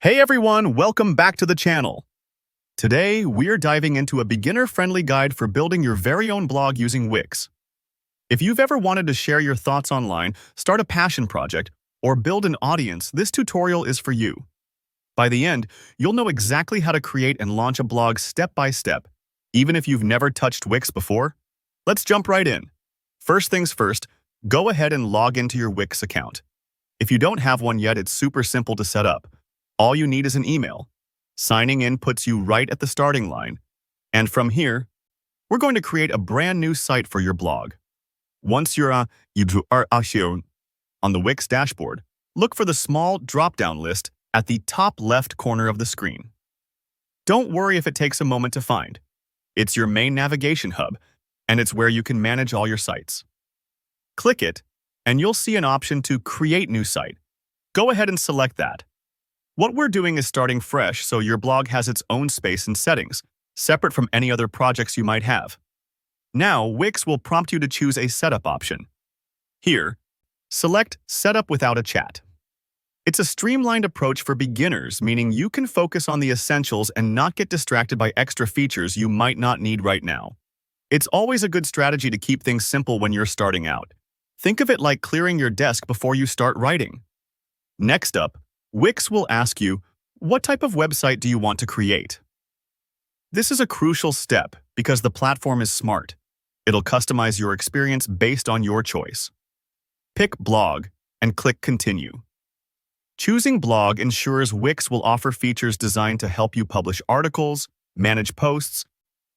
Hey everyone, welcome back to the channel. Today, we're diving into a beginner-friendly guide for building your very own blog using Wix. If you've ever wanted to share your thoughts online, start a passion project, or build an audience, this tutorial is for you. By the end, you'll know exactly how to create and launch a blog step by step, even if you've never touched Wix before. Let's jump right in. First things first, go ahead and log into your Wix account. If you don't have one yet, it's super simple to set up. All you need is an email. Signing in puts you right at the starting line. And from here, we're going to create a brand new site for your blog. Once you are on the Wix dashboard, look for the small drop-down list at the top left corner of the screen. Don't worry if it takes a moment to find. It's your main navigation hub, and it's where you can manage all your sites. Click it, and you'll see an option to Create New Site. Go ahead and select that. What we're doing is starting fresh, so your blog has its own space and settings, separate from any other projects you might have. Now, Wix will prompt you to choose a setup option. Here, select Setup Without a Chat. It's a streamlined approach for beginners, meaning you can focus on the essentials and not get distracted by extra features you might not need right now. It's always a good strategy to keep things simple when you're starting out. Think of it like clearing your desk before you start writing. Next up, Wix will ask you, what type of website do you want to create? This is a crucial step because the platform is smart. It'll customize your experience based on your choice. Pick Blog and click Continue. Choosing Blog ensures Wix will offer features designed to help you publish articles, manage posts,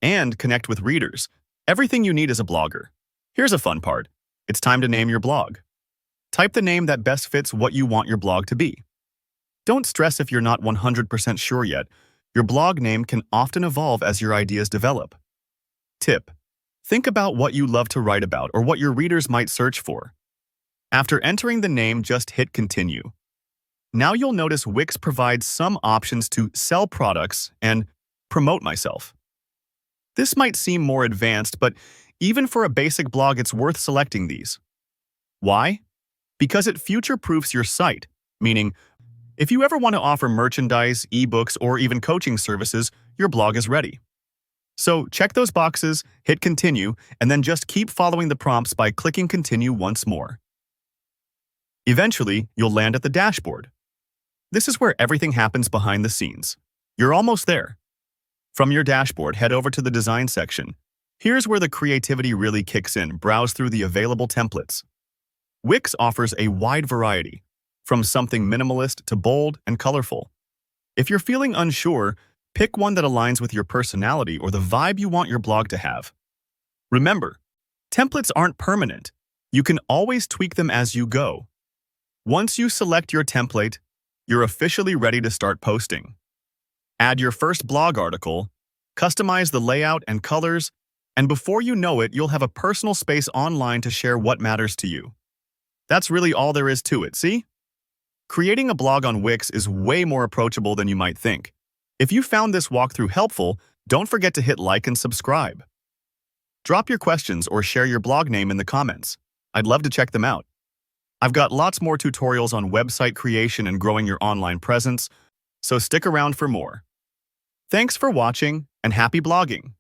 and connect with readers. Everything you need as a blogger. Here's a fun part. It's time to name your blog. Type the name that best fits what you want your blog to be. Don't stress if you're not 100% sure yet. Your blog name can often evolve as your ideas develop. Tip: think about what you love to write about or what your readers might search for. After entering the name, just hit Continue. Now you'll notice Wix provides some options to sell products and promote myself. This might seem more advanced, but even for a basic blog, it's worth selecting these. Why? Because it future-proofs your site, meaning if you ever want to offer merchandise, ebooks, or even coaching services, your blog is ready. So check those boxes, hit Continue, and then just keep following the prompts by clicking Continue once more. Eventually, you'll land at the dashboard. This is where everything happens behind the scenes. You're almost there. From your dashboard, head over to the Design section. Here's where the creativity really kicks in. Browse through the available templates. Wix offers a wide variety, from something minimalist to bold and colorful. If you're feeling unsure, pick one that aligns with your personality or the vibe you want your blog to have. Remember, templates aren't permanent. You can always tweak them as you go. Once you select your template, you're officially ready to start posting. Add your first blog article, customize the layout and colors, and before you know it, you'll have a personal space online to share what matters to you. That's really all there is to it, see? Creating a blog on Wix is way more approachable than you might think. If you found this walkthrough helpful, don't forget to hit like and subscribe. Drop your questions or share your blog name in the comments. I'd love to check them out. I've got lots more tutorials on website creation and growing your online presence, so stick around for more. Thanks for watching and happy blogging!